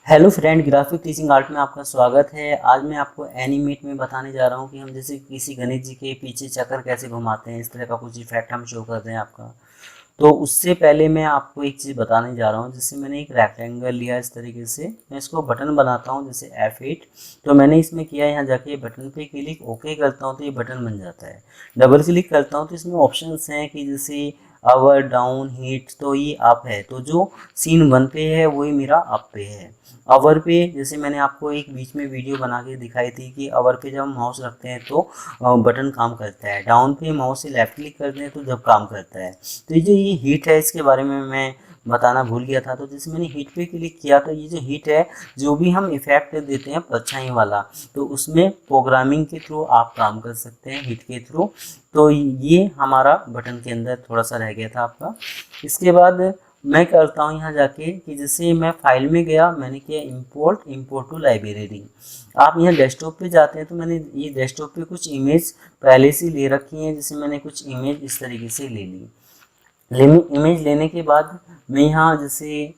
Hello friend, graphic teaching art में आपका स्वागत है। आज मैं आपको एनिमेट में बताने जा रहा हूँ कि हम जैसे किसी गणेश जी के पीछे चक्र कैसे घुमाते हैं। इस तरह का कुछ इफेक्ट हम शो करते हैं आपका। तो उससे पहले मैं आपको एक चीज़ बताने जा रहा हूँ। जैसे मैंने एक रेक्टेंगल लिया इस तरीके से, मैं इसको बटन बनाता हूँ जैसे F8। तो मैंने इसमें किया, यहाँ जाके बटन पे क्लिक ओके करता हूँ तो ये बटन बन जाता है। डबल क्लिक करता हूँ तो इसमें ऑप्शंस हैं कि जैसे अवर, डाउन, हीट। तो ये अप है, तो जो सीन 1 पे है वही मेरा अप पे है। अवर पे जैसे मैंने आपको एक बीच में वीडियो बना के दिखाई थी कि अवर पे जब हम माउस रखते हैं तो बटन काम करता है, डाउन पे माउस से लेफ्ट क्लिक करते हैं तो जब काम करता है। तो ये जो ये हीट है इसके बारे में मैं बताना भूल गया था। तो जैसे मैंने हीट पे क्लिक किया तो ये जो हीट है, जो भी हम इफेक्ट देते हैं परछाई वाला, तो उसमें प्रोग्रामिंग के थ्रू आप काम कर सकते हैं हीट के थ्रू। तो ये हमारा बटन के अंदर थोड़ा सा रह गया था आपका। इसके बाद मैं करता हूँ यहाँ जाके कि जैसे मैं फाइल में गया, मैंने किया इंपोर्ट टू लाइब्रेरी। आप यहाँ डेस्कटॉप पे जाते हैं तो मैंने ये डेस्कटॉप पे कुछ इमेज पहले से ले रखी हैं। जैसे मैंने कुछ इमेज इस तरीके से ले ली। इमेज लेने के बाद मैं यहाँ जैसे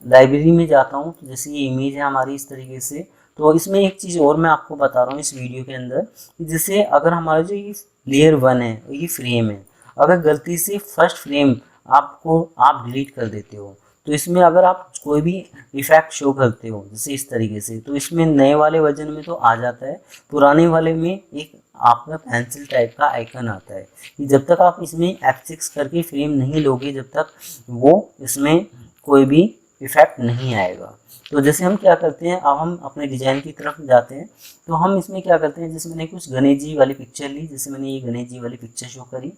लाइब्रेरी में जाता हूँ, तो जैसे ये इमेज है हमारी इस तरीके से। तो इसमें एक चीज़ और मैं आपको बता रहा हूँ इस वीडियो के अंदर कि जैसे अगर हमारा जो ये लेयर 1 है, ये फ्रेम है, अगर गलती से फर्स्ट फ्रेम आप डिलीट कर देते हो, तो इसमें अगर आप कोई भी इफेक्ट शो करते हो जैसे इस तरीके से, तो इसमें नए वाले वर्जन में तो आ जाता है, पुराने वाले में एक आपका पेंसिल टाइप का आइकन आता है कि जब तक आप इसमें F6 करके फ्रेम नहीं लोगे, जब तक वो इसमें कोई भी इफेक्ट नहीं आएगा। तो जैसे हम क्या करते हैं, अब हम अपने डिजाइन की तरफ जाते हैं। तो हम इसमें क्या करते हैं, जैसे मैंने कुछ गणेश जी वाली पिक्चर ली, जैसे मैंने ये गणेश जी वाली पिक्चर शो करी।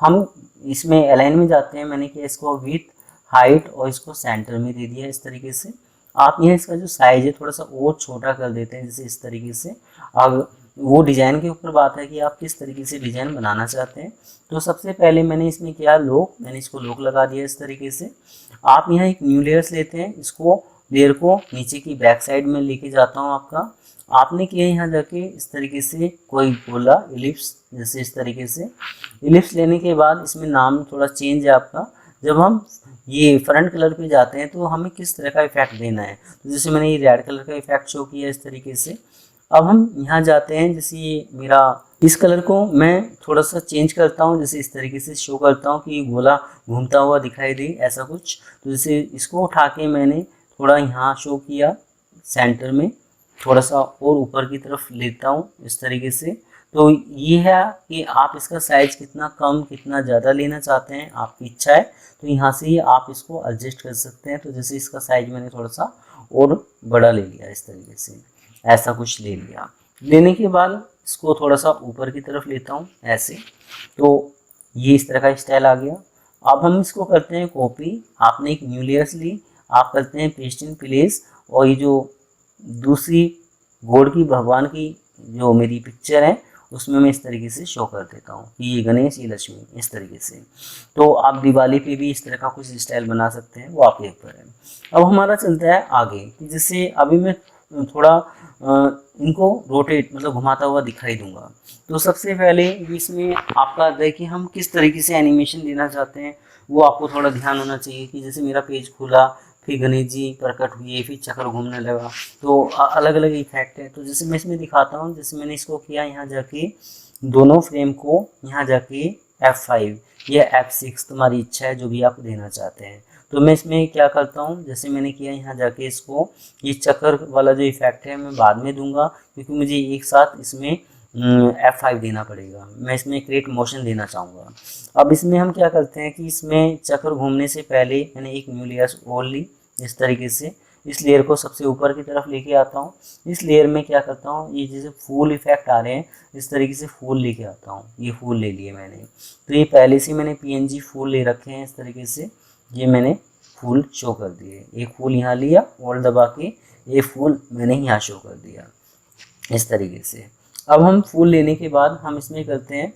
हम इसमें अलाइन में जाते हैं, मैंने किया इसको विथ, हाइट और इसको सेंटर में दे दिया इस तरीके से। आप यहाँ इसका जो साइज है थोड़ा सा और छोटा कर देते हैं जैसे इस तरीके से। अब वो डिज़ाइन के ऊपर बात है कि आप किस तरीके से डिज़ाइन बनाना चाहते हैं। तो सबसे पहले मैंने इसमें किया लॉक, मैंने इसको लॉक लगा दिया इस तरीके से। आप यहाँ एक न्यू लेयर्स लेते हैं, इसको लेयर को नीचे की बैक साइड में लेके जाता हूँ आपका। आपने किया यहाँ जाके इस तरीके से कोई बोला इलिप्स, जैसे इस तरीके से इलिप्स लेने के बाद इसमें नाम थोड़ा चेंज है आपका। जब हम ये फ्रंट कलर पे जाते हैं तो हमें किस तरह का इफेक्ट देना है, तो जैसे मैंने ये रेड कलर का इफेक्ट शो किया इस तरीके से। अब हम यहाँ जाते हैं, जैसे ये मेरा इस कलर को मैं थोड़ा सा चेंज करता हूँ, जैसे इस तरीके से शो करता हूँ कि गोला घूमता हुआ दिखाई दे ऐसा कुछ। तो जैसे इसको उठा के मैंने थोड़ा यहाँ शो किया सेंटर में, थोड़ा सा और ऊपर की तरफ लेता हूँ इस तरीके से। तो ये है कि आप इसका साइज कितना कम कितना ज़्यादा लेना चाहते हैं, आपकी इच्छा है। तो यहाँ से ही आप इसको एडजस्ट कर सकते हैं। तो जैसे इसका साइज मैंने थोड़ा सा और बड़ा ले लिया इस तरीके से, ऐसा कुछ ले लिया। लेने के बाद इसको थोड़ा सा ऊपर की तरफ लेता हूँ ऐसे। तो ये इस तरह का स्टाइल आ गया। अब हम इसको करते हैं कॉपी। आपने एक न्यू लेयर्स ली, आप करते हैं पेस्ट इन प्लेस, और ये जो दूसरी गॉड की, भगवान की जो मेरी पिक्चर है, उसमें मैं इस तरीके से शो कर देता हूँ कि ये गणेश, ये लक्ष्मी, इस तरीके से। तो आप दिवाली पे भी इस तरह का कुछ स्टाइल बना सकते हैं, वो आपके ऊपर है। अब हमारा चलता है आगे कि जैसे अभी मैं थोड़ा इनको रोटेट मतलब घुमाता हुआ दिखाई दूंगा। तो सबसे पहले इसमें आपका देखिए हम किस तरीके से एनिमेशन लेना चाहते हैं, वो आपको थोड़ा ध्यान होना चाहिए। कि जैसे मेरा पेज खुला, फिर गणेश जी प्रकट हुए, फिर चक्र घूमने लगा, तो अलग अलग इफेक्ट है। तो जैसे मैं इसमें दिखाता हूँ, जैसे मैंने इसको किया यहाँ जाके दोनों फ्रेम को यहाँ जाके F5 या F6, तुम्हारी इच्छा है जो भी आप देना चाहते हैं। तो मैं इसमें क्या करता हूँ, जैसे मैंने किया यहाँ जाके इसको, ये चक्कर वाला जो इफेक्ट है मैं बाद में दूंगा, क्योंकि मुझे एक साथ इसमें F5 देना पड़ेगा। मैं इसमें क्रिएट मोशन देना चाहूँगा। अब इसमें हम क्या करते हैं कि इसमें चक्कर घूमने से पहले मैंने एक न्यू लेयर और ली इस तरीके से। इस लेयर को सबसे ऊपर की तरफ लेके आता हूँ। इस लेयर में क्या करता हूँ, ये जैसे फूल इफेक्ट आ रहे हैं इस तरीके से फूल लेके आता हूँ। ये फूल ले लिए मैंने, तो ये पहले से मैंने PNG फूल ले रखे हैं इस तरीके से। ये मैंने फूल शो कर दिए, एक फूल यहाँ लिया और दबा के ये फूल मैंने यहाँ शो कर दिया इस तरीके से। अब हम फूल लेने के बाद हम इसमें करते हैं,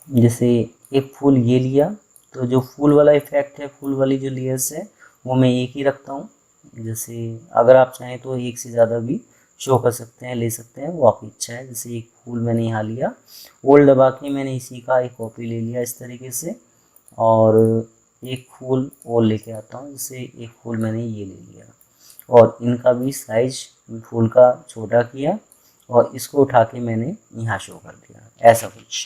जैसे एक फूल ये लिया, तो जो फूल वाला इफेक्ट है, फूल वाली जो लेयर्स है, वो मैं एक ही रखता हूँ। जैसे अगर आप चाहें तो एक से ज़्यादा भी शो कर सकते हैं, ले सकते हैं, वो आपकी इच्छा है। जैसे एक फूल मैंने यहाँ लिया, ओल्ड दबा के मैंने इसी का एक कॉपी ले लिया इस तरीके से। और एक फूल और लेके आता हूँ। जैसे एक फूल मैंने ये ले लिया और इनका भी साइज फूल का छोटा किया और इसको उठा के मैंने यहाँ शो कर दिया, ऐसा कुछ।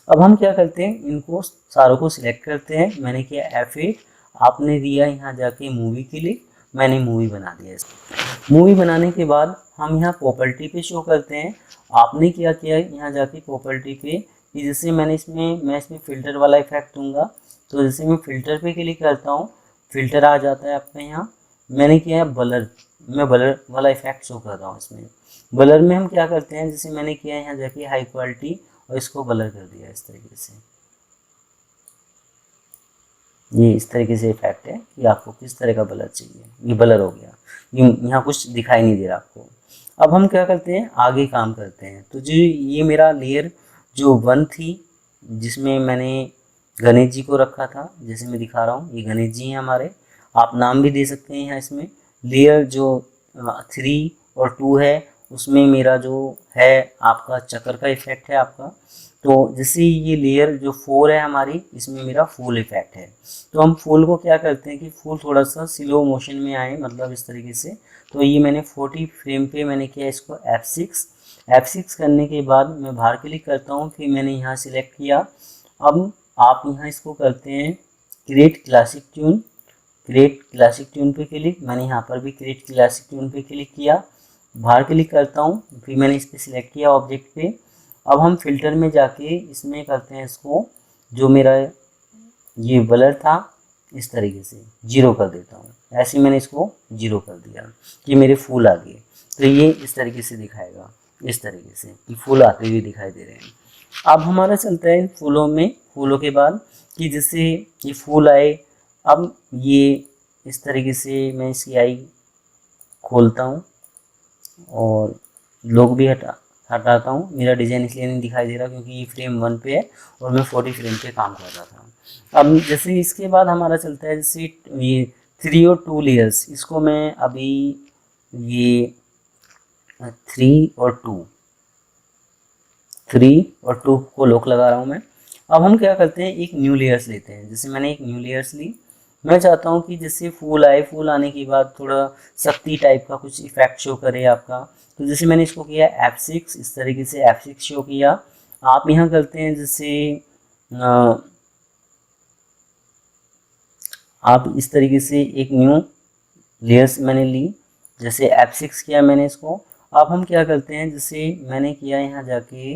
अब हम क्या करते हैं, इनको सारों को सिलेक्ट करते हैं। मैंने किया F8, आपने दिया यहाँ जाके मूवी के लिए, मैंने मूवी बना दिया इसको। मूवी बनाने के बाद हम यहाँ प्रॉपर्टी पे शो करते हैं। आपने क्या किया यहाँ जाके प्रॉपर्टी पे कि जैसे मैं इसमें फ़िल्टर वाला इफेक्ट दूंगा। तो जैसे मैं फ़िल्टर पे क्लिक करता हूँ, फ़िल्टर आ जाता है आपका यहाँ। मैंने किया है ब्लर, मैं ब्लर वाला इफेक्ट शो कर रहा हूँ इसमें। ब्लर में हम क्या करते हैं, जैसे मैंने किया यहाँ जाके हाई क्वालिटी और इसको ब्लर कर दिया इस तरीके से। ये इस तरीके से इफेक्ट है कि आपको किस तरह का ब्लर चाहिए। ये ब्लर हो गया, ये यहाँ कुछ दिखाई नहीं दे रहा आपको। अब हम क्या करते हैं, आगे काम करते हैं। तो जो ये मेरा लेयर जो 1 थी, जिसमें मैंने गणेश जी को रखा था, जैसे मैं दिखा रहा हूँ, ये गणेश जी हैं हमारे। आप नाम भी दे सकते हैं यहाँ इसमें। लेयर जो 3 और 2 है, उसमें मेरा जो है आपका चक्र का इफेक्ट है आपका। तो जैसे ये लेयर जो 4 है हमारी, इसमें मेरा फूल इफेक्ट है। तो हम फूल को क्या करते हैं कि फूल थोड़ा सा स्लो मोशन में आए, मतलब इस तरीके से। तो ये मैंने 40 फ्रेम पे मैंने किया इसको F6 करने के बाद मैं बाहर क्लिक करता हूँ, फिर मैंने यहाँ सिलेक्ट किया। अब आप यहाँ इसको करते हैं क्रिएट क्लासिक ट्यून पे क्लिक। मैंने यहाँ पर भी क्रिएट क्लासिक ट्यून पे क्लिक किया, बाहर क्लिक करता हूँ, फिर मैंने इस पर सिलेक्ट किया ऑब्जेक्ट पे। अब हम फिल्टर में जाके इसमें करते हैं इसको, जो मेरा ये ब्लर था इस तरीके से 0 कर देता हूँ। ऐसे मैंने इसको 0 कर दिया कि मेरे फूल आ गए। तो ये इस तरीके से दिखाएगा, इस तरीके से कि फूल आते हुए दिखाई दे रहे हैं। अब हमारा चलता है फूलों में, फूलों के बाद कि जैसे ये फूल आए। अब ये इस तरीके से मैं इसकी आई खोलता हूँ और लोग भी हटाता हूँ। मेरा डिज़ाइन इसलिए नहीं दिखाई दे रहा क्योंकि ये फ्रेम 1 पे है और मैं 40 फ्रेम पे काम कर रहा था। अब जैसे इसके बाद हमारा चलता है जैसे ये 3 और 2 लेयर्स, इसको मैं अभी ये 3 और 2 को लॉक लगा रहा हूँ मैं। अब हम क्या करते हैं, एक न्यू लेयर्स लेते हैं। जैसे मैंने एक न्यू लेयर्स ली, मैं चाहता हूँ कि जैसे फूल आए, फूल आने के बाद थोड़ा शक्ति टाइप का कुछ इफेक्ट शो करे आपका। तो जैसे मैंने इसको किया F6, इस तरीके से F6 शो किया। आप यहाँ करते हैं जैसे आप इस तरीके से एक न्यू लेयर्स मैंने ली, जैसे F6 किया मैंने इसको। अब हम क्या करते हैं, जैसे मैंने किया यहाँ जाके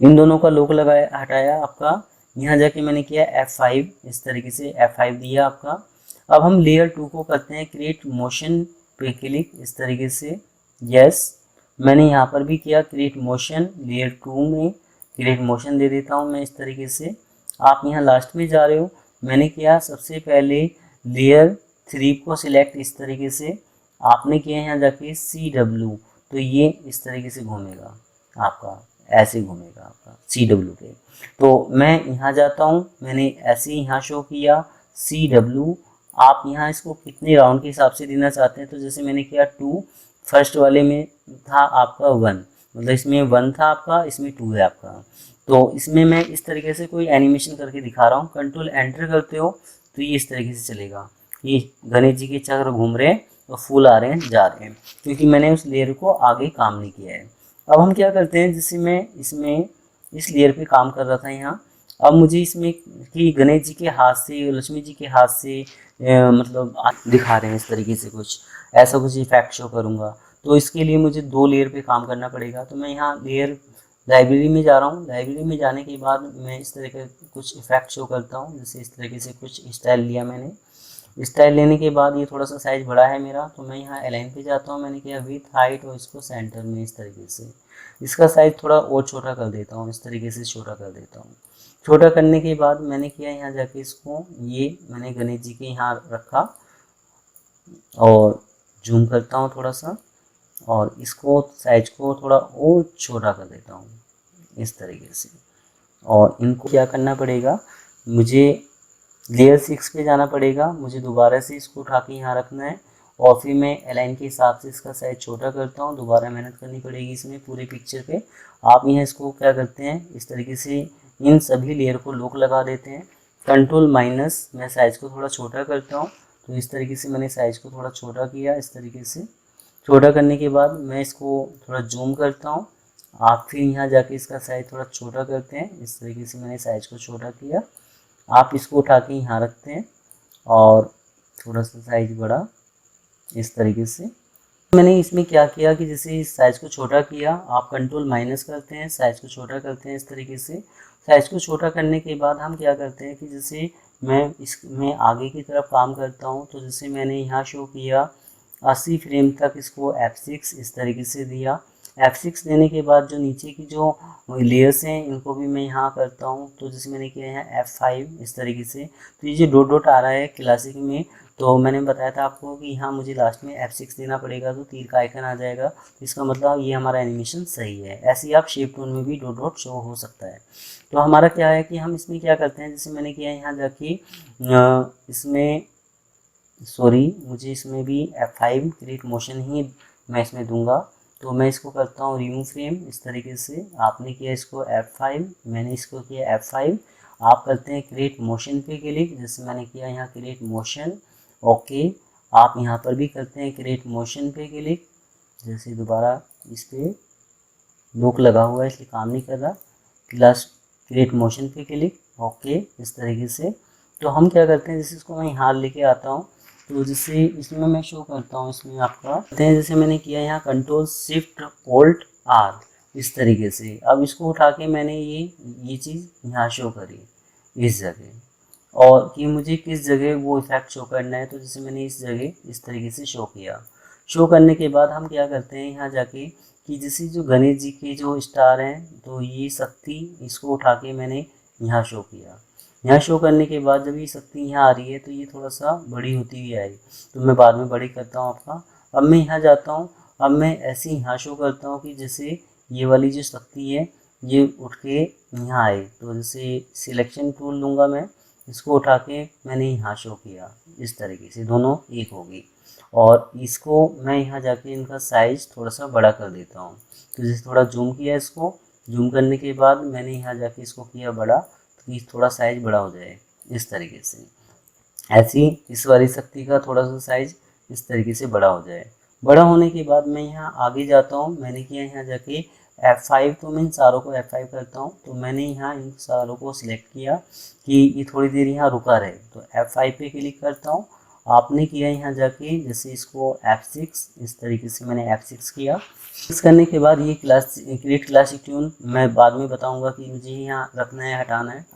इन दोनों का लॉक लगाया, हटाया आपका। यहाँ जाके मैंने किया F5, इस तरीके से F5 दिया आपका। अब हम लेयर 2 को करते हैं क्रिएट मोशन पे क्लिक, इस तरीके से। यस, मैंने यहाँ पर भी किया क्रिएट मोशन, लेयर 2 में क्रिएट मोशन दे देता हूँ मैं इस तरीके से। आप यहाँ लास्ट में जा रहे हो, मैंने किया सबसे पहले लेयर 3 को सिलेक्ट इस तरीके से। आपने किया यहाँ जाके CW, तो ये इस तरीके से घूमेगा आपका, ऐसे घूमेगा आपका CW पे। तो मैं यहाँ जाता हूँ, मैंने ऐसे ही यहाँ शो किया CW। आप यहाँ इसको कितने राउंड के हिसाब से देना चाहते हैं, तो जैसे मैंने किया 2, फर्स्ट वाले में था आपका 1, मतलब इसमें 1 था आपका, इसमें 2 है आपका। तो इसमें मैं इस तरीके से कोई एनिमेशन करके दिखा रहा हूँ। कंट्रोल एंटर करते हो तो ये इस तरीके से चलेगा। ये गणेश जी के चक्र घूम रहे हैं और फूल आ रहे हैं, जा रहे हैं, क्योंकि मैंने उस लेयर को आगे काम नहीं किया है। अब हम क्या करते हैं, जैसे मैं इसमें इस लेयर पे काम कर रहा था यहाँ। अब मुझे इसमें कि गणेश जी के हाथ से, लक्ष्मी जी के हाथ से मतलब दिखा रहे हैं इस तरीके से, कुछ ऐसा कुछ इफेक्ट शो करूँगा। तो इसके लिए मुझे 2 लेयर पे काम करना पड़ेगा। तो मैं यहाँ लेयर लाइब्रेरी में जा रहा हूँ। लाइब्रेरी में जाने के बाद मैं इस तरह का कुछ इफेक्ट शो करता हूँ। जैसे इस तरीके से कुछ स्टाइल लिया मैंने। स्टाइल लेने के बाद ये थोड़ा सा साइज बड़ा है मेरा, तो मैं यहाँ अलाइन पे जाता हूँ। मैंने किया विथ हाइट और इसको सेंटर में इस तरीके से। इसका साइज थोड़ा और छोटा कर देता हूँ, इस तरीके से छोटा कर देता हूँ। छोटा करने के बाद मैंने किया यहाँ जाके इसको, ये मैंने गणेश जी के यहाँ रखा और जूम करता हूँ थोड़ा सा, और इसको साइज को थोड़ा और छोटा कर देता हूँ इस तरीके से। और इनको क्या करना पड़ेगा, मुझे लेयर 6 पे जाना पड़ेगा। मुझे दोबारा से इसको उठा के यहाँ रखना है और फिर मैं अलाइन के हिसाब से इसका साइज छोटा करता हूँ। दोबारा मेहनत करनी पड़ेगी इसमें पूरे पिक्चर पे। आप यहाँ इसको क्या करते हैं, इस तरीके से इन सभी लेयर को लॉक लगा देते हैं। कंट्रोल माइनस मैं साइज़ को थोड़ा छोटा करता हूँ। तो इस तरीके से मैंने साइज़ को थोड़ा छोटा किया। इस तरीके से छोटा करने के बाद मैं इसको थोड़ा जूम करता हूँ। आप फिर यहाँ जाके इसका साइज़ थोड़ा छोटा करते हैं। इस तरीके से मैंने साइज़ को छोटा किया। आप इसको उठा के यहाँ रखते हैं और थोड़ा सा साइज़ बढ़ा इस तरीके से। मैंने इसमें क्या किया कि जैसे इस साइज़ को छोटा किया, आप कंट्रोल माइनस करते हैं, साइज़ को छोटा करते हैं इस तरीके से। साइज़ को छोटा करने के बाद हम क्या करते हैं कि जैसे मैं इसमें आगे की तरफ काम करता हूँ। तो जैसे मैंने यहाँ शो किया 80 फ्रेम तक इसको F6 इस तरीके से दिया। F6 देने के बाद जो नीचे की जो लेयर्स हैं इनको भी मैं यहाँ करता हूँ। तो जैसे मैंने किया यहाँ F5 इस तरीके से। तो ये जो डॉट डॉट आ रहा है क्लासिक में, तो मैंने बताया था आपको कि यहाँ मुझे लास्ट में F6 देना पड़ेगा तो तीर का आइकन आ जाएगा। तो इसका मतलब ये हमारा एनिमेशन सही है। ऐसे ही आप शेप टूल में भी डॉट डॉट शो हो सकता है। तो हमारा क्या है कि हम इसमें क्या करते हैं, जैसे मैंने किया यहाँ जाके इसमें मुझे इसमें भी F5 क्रिएट मोशन ही मैं इसमें दूंगा। तो मैं इसको करता हूँ रिमूव फ्रेम इस तरीके से। आपने किया इसको F5, मैंने इसको किया F5। आप करते हैं क्रिएट मोशन पे क्लिक, जैसे मैंने किया यहाँ क्रिएट मोशन। ओके, आप यहाँ पर भी करते हैं क्रिएट मोशन पे क्लिक। जैसे दोबारा इस पर लॉक लगा हुआ है इसलिए काम नहीं कर रहा। प्लस क्रिएट मोशन पे क्लिक। ओके, इस तरीके से। तो हम क्या करते हैं, जैसे इसको मैं यहाँ लेके आता हूँ। तो जैसे इसमें मैं शो करता हूँ, इसमें आपका करते हैं जैसे मैंने किया यहाँ कंट्रोल शिफ्ट ऑल्ट आर इस तरीके से। अब इसको उठा के मैंने ये चीज़ यहाँ शो करी इस जगह, और कि मुझे किस जगह वो इफेक्ट शो करना है। तो जैसे मैंने इस जगह इस तरीके से शो किया। शो करने के बाद हम क्या करते हैं यहाँ जाके कि जैसे जो गणेश जी के जो स्टार हैं, तो ये शक्ति इसको उठा के मैंने यहाँ शो किया। यहाँ शो करने के बाद जब ये शक्ति यहाँ आ रही है तो ये थोड़ा सा बड़ी होती हुई आएगी। तो मैं बाद में बड़ी करता हूँ आपका। अब मैं यहाँ जाता हूँ। अब मैं ऐसे यहाँ शो करता हूँ कि जैसे ये वाली जो शक्ति है ये उठ के यहाँ आए। तो जैसे सिलेक्शन टूल लूँगा मैं, इसको उठा के मैंने यहाँ शो किया इस तरीके से, दोनों एक होगी। और इसको मैं यहाँ जाके इनका साइज़ थोड़ा सा बड़ा कर देता हूँ। तो जैसे थोड़ा जूम किया, इसको जूम करने के बाद मैंने यहाँ जाके इसको किया बड़ा, तो ये थोड़ा साइज़ बड़ा हो जाए इस तरीके से। ऐसी इस वाली शक्ति का थोड़ा सा साइज़ इस तरीके से बड़ा हो जाए। बड़ा होने के बाद मैं यहाँ आगे जाता हूँ। मैंने किया यहाँ जाके F5, तो मैं इन सारों को F5 करता हूँ। तो मैंने यहाँ इन सारों को सिलेक्ट किया कि ये थोड़ी देर यहाँ रुका रहे। तो F5 पे क्लिक करता हूँ। आपने किया यहाँ जाके जैसे इसको F6 इस तरीके से मैंने F6 किया। इस करने के बाद ये क्रिएट क्लासिक ट्यून मैं बाद में बताऊँगा कि मुझे यहाँ रखना है हटाना है।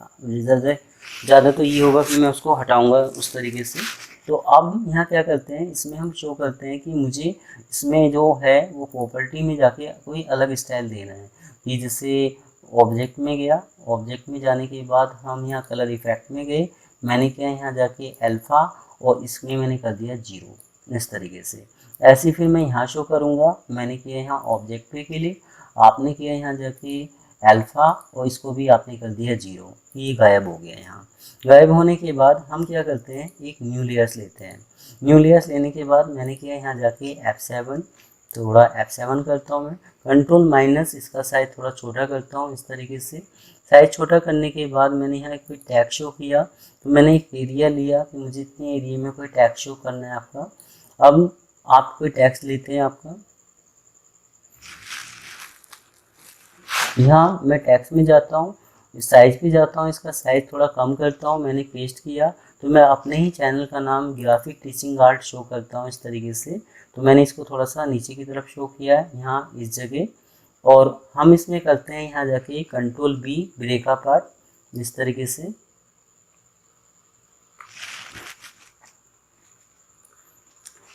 ज़्यादा तो ये होगा कि मैं उसको हटाऊँगा उस तरीके से। तो अब यहाँ क्या करते हैं, इसमें हम शो करते हैं कि मुझे इसमें जो है वो प्रॉपर्टी में जाके कोई अलग स्टाइल देना है। कि जैसे ऑब्जेक्ट में गया, ऑब्जेक्ट में जाने के बाद हम यहाँ कलर इफेक्ट में गए। मैंने किया यहाँ जाके अल्फ़ा और इसमें मैंने कर दिया 0 इस तरीके से। ऐसे फिर मैं यहाँ शो करूँगा। मैंने किया यहाँ ऑब्जेक्ट पे के लिए, आपने किया यहाँ जाके अल्फ़ा और इसको भी आपने कर दिया 0। ये गायब हो गया। यहाँ गायब होने के बाद हम क्या करते हैं, एक न्यू लेयर्स लेते हैं। न्यू लेयर्स लेने के बाद मैंने किया यहाँ जाके F7, थोड़ा F7 करता हूँ मैं। कंट्रोल माइनस इसका साइज थोड़ा छोटा करता हूँ इस तरीके से। साइज छोटा करने के बाद मैंने यहाँ कोई टैग शो किया। तो मैंने एक एरिया लिया कि मुझे इतने एरिया में कोई टैग शो करना है आपका। अब आप कोई टैक्स लेते हैं आपका, यहाँ मैं टैक्स में जाता हूँ, साइज पे जाता हूँ, इसका साइज थोड़ा कम करता हूँ। मैंने पेस्ट किया। तो मैं अपने ही चैनल का नाम ग्राफिक टीचिंग आर्ट शो करता हूँ इस तरीके से। तो मैंने इसको थोड़ा सा नीचे की तरफ शो किया है यहाँ इस जगह। और हम इसमें करते हैं यहाँ जाके कंट्रोल B ब्रेका पार्ट इस तरीके से।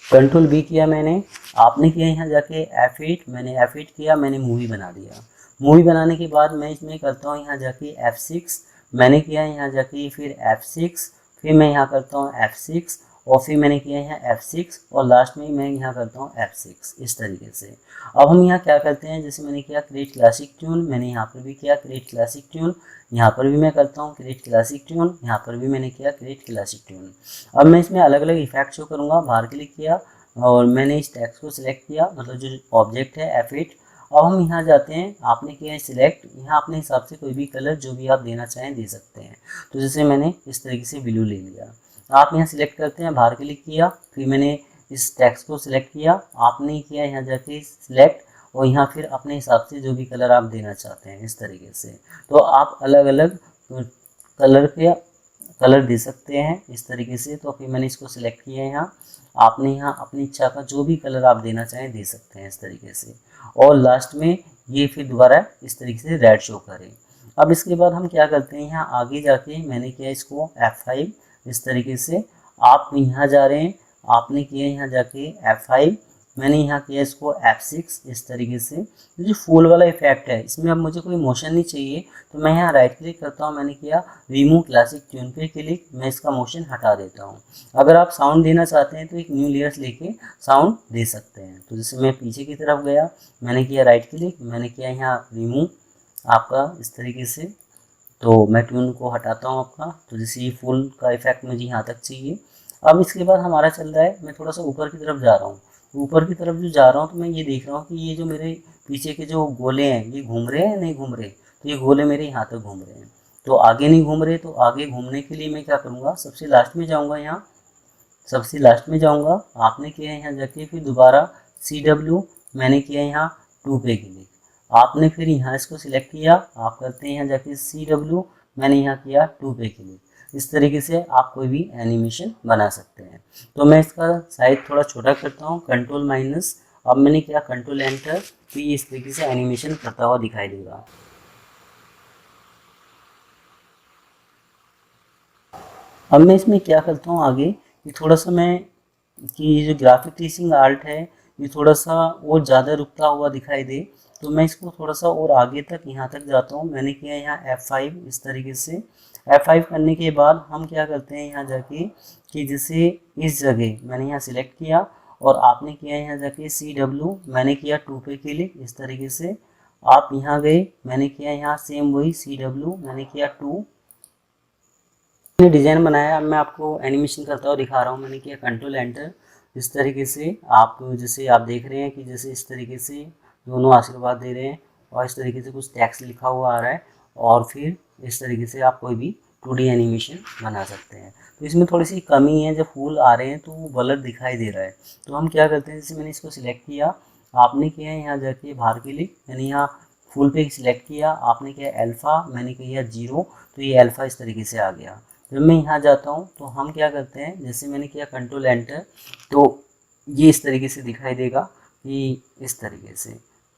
कंट्रोल B किया मैंने, आपने किया यहाँ जाके F8, मैंने F8 किया, मैंने मूवी बना दिया। मूवी बनाने के बाद मैं इसमें करता हूँ यहाँ जाके F6, मैंने किया यहाँ जाके फिर F6, फिर मैं यहाँ करता हूँ F6 और फिर मैंने किया यहाँ F6 और लास्ट में मैं यहाँ करता हूँ F6 इस तरीके से। अब हम यहाँ क्या करते हैं, जैसे मैंने किया क्रिएट क्लासिक ट्यून, मैंने यहाँ पर भी किया क्रिएट क्लासिक ट्यून, यहाँ पर भी मैं करता हूँ क्रिएट क्लासिक ट्यून, यहाँ पर भी मैंने किया क्रिएट क्लासिक ट्यून। अब मैं इसमें अलग अलग इफेक्ट शो करूँगा। बाहर क्लिक किया, और मैंने इस टेक्स्ट को सिलेक्ट किया, मतलब जो ऑब्जेक्ट है F8। अब हम यहाँ जाते हैं, आपने किया है सिलेक्ट, यहाँ अपने हिसाब से कोई भी कलर जो भी आप देना चाहें दे सकते हैं। तो जैसे मैंने इस तरीके से ब्लू ले लिया। आप यहाँ सिलेक्ट करते हैं, बाहर क्लिक किया, फिर मैंने इस टेक्स्ट को सिलेक्ट किया, आपने किया यहाँ जाके सिलेक्ट, और यहाँ फिर अपने हिसाब से जो भी कलर आप देना चाहते हैं इस तरीके से। तो आप अलग अलग कलर के कलर दे सकते हैं इस तरीके से। तो फिर मैंने इसको सिलेक्ट किया है यहाँ, आपने यहाँ अपनी इच्छा का जो भी कलर आप देना चाहें दे सकते हैं इस तरीके से। और लास्ट में ये फिर दोबारा इस तरीके से रेड शो करे। अब इसके बाद हम क्या करते हैं, यहाँ आगे जाके मैंने किया इसको F5 इस तरीके से। आप यहाँ जा रहे हैं, आपने किया यहाँ जाके F5, मैंने यहाँ किया इसको F6 इस तरीके से। जो फूल वाला इफेक्ट है इसमें अब मुझे कोई मोशन नहीं चाहिए, तो मैं यहाँ राइट क्लिक करता हूँ, मैंने किया रिमूव क्लासिक ट्यून पे क्लिक, मैं इसका मोशन हटा देता हूँ। अगर आप साउंड देना चाहते हैं तो एक न्यू लेयर्स लेके साउंड दे सकते हैं। तो जैसे मैं पीछे की तरफ गया, मैंने किया राइट क्लिक, मैंने किया यहाँ रिमूव आपका इस तरीके से, तो मैं ट्यून को हटाता हूँ आपका। तो जैसे ये फुल का इफेक्ट मुझे यहाँ तक चाहिए। अब इसके बाद हमारा चल रहा है, मैं थोड़ा सा ऊपर की तरफ जा रहा हूँ। ऊपर की तरफ जो जा रहा हूँ तो मैं ये देख रहा हूँ कि ये जो मेरे पीछे के जो गोले हैं ये घूम रहे हैं नहीं घूम रहे। तो ये गोले मेरे यहाँ तक घूम रहे हैं, तो आगे नहीं घूम रहे। तो आगे घूमने के लिए मैं क्या करूँगा, सबसे लास्ट में जाऊँगा, यहाँ सबसे लास्ट में जाऊँगा, आपने किया यहाँ जाके फिर दोबारा CW, मैंने किया यहाँ 2 पे क्लिक, आपने फिर यहाँ इसको सिलेक्ट किया, आप करते हैं यहाँ जाके CW, मैंने यहाँ किया 2 पे क्लिक। इस तरीके से आप कोई भी एनिमेशन बना सकते हैं। तो मैं इसका साइज थोड़ा छोटा करता हूँ, कंट्रोल माइनस, अब मैंने किया कंट्रोल एंटर, तो ये इस तरीके से एनिमेशन करता हुआ दिखाई देगा। अब मैं इसमें क्या करता हूँ आगे कि थोड़ा सा मैं कि ये जो ग्राफिक ट्रेसिंग आर्ट है ये थोड़ा सा और ज़्यादा रुकता हुआ दिखाई दे, तो मैं इसको थोड़ा सा और आगे तक यहाँ तक जाता हूँ। मैंने किया यहाँ F5 इस तरीके से। F5 करने के बाद हम क्या करते हैं यहाँ जाके कि जैसे इस जगह मैंने यहाँ सिलेक्ट किया और आपने किया यहाँ जाके CW, मैंने किया 2 पे क्लिक इस तरीके से। आप यहाँ गए, मैंने किया यहाँ सेम वही CW, मैंने किया 2, मैंने डिज़ाइन बनाया। अब मैं आपको एनिमेशन करता हुआ दिखा रहा हूँ। मैंने किया कंट्रोल एंटर, इस तरीके से आप जैसे आप देख रहे हैं कि जैसे इस तरीके से दोनों आशीर्वाद दे रहे हैं और इस तरीके से कुछ टेक्स्ट लिखा हुआ आ रहा है, और फिर इस तरीके से आप कोई भी 2D एनिमेशन बना सकते हैं। तो इसमें थोड़ी सी कमी है, जब फूल आ रहे हैं तो वो ब्लर दिखाई दे रहा है। तो हम क्या करते हैं, जैसे मैंने इसको सिलेक्ट किया, आपने किया है यहाँ जाके बाहर क्लिक, मैंने यहाँ फुल पे सिलेक्ट किया, आपने किया अल्फ़ा, मैंने किया 0, तो ये अल्फ़ा इस तरीके से आ गया। जब मैं यहाँ जाता हूँ तो हम क्या करते हैं, जैसे मैंने किया कंट्रोल एंटर, तो ये इस तरीके से दिखाई देगा कि इस तरीके से,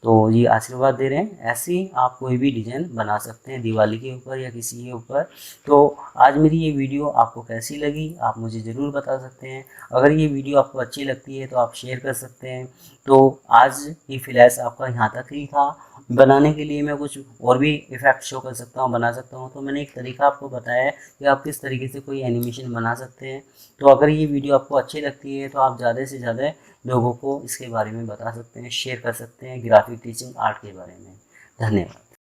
तो ये आशीर्वाद दे रहे हैं। ऐसे ही आप कोई भी डिज़ाइन बना सकते हैं दिवाली के ऊपर या किसी के ऊपर। तो आज मेरी ये वीडियो आपको कैसी लगी आप मुझे ज़रूर बता सकते हैं। अगर ये वीडियो आपको अच्छी लगती है तो आप शेयर कर सकते हैं। तो आज ये फ्लैश आपका यहाँ तक ही था। बनाने के लिए मैं कुछ और भी इफ़ेक्ट शो कर सकता हूँ, बना सकता हूँ। तो मैंने एक तरीका आपको बताया है कि आप किस तरीके से कोई एनिमेशन बना सकते हैं। तो अगर ये वीडियो आपको अच्छी लगती है तो आप ज़्यादा से ज़्यादा लोगों को इसके बारे में बता सकते हैं, शेयर कर सकते हैं ग्राफिक टीचिंग आर्ट के बारे में। धन्यवाद।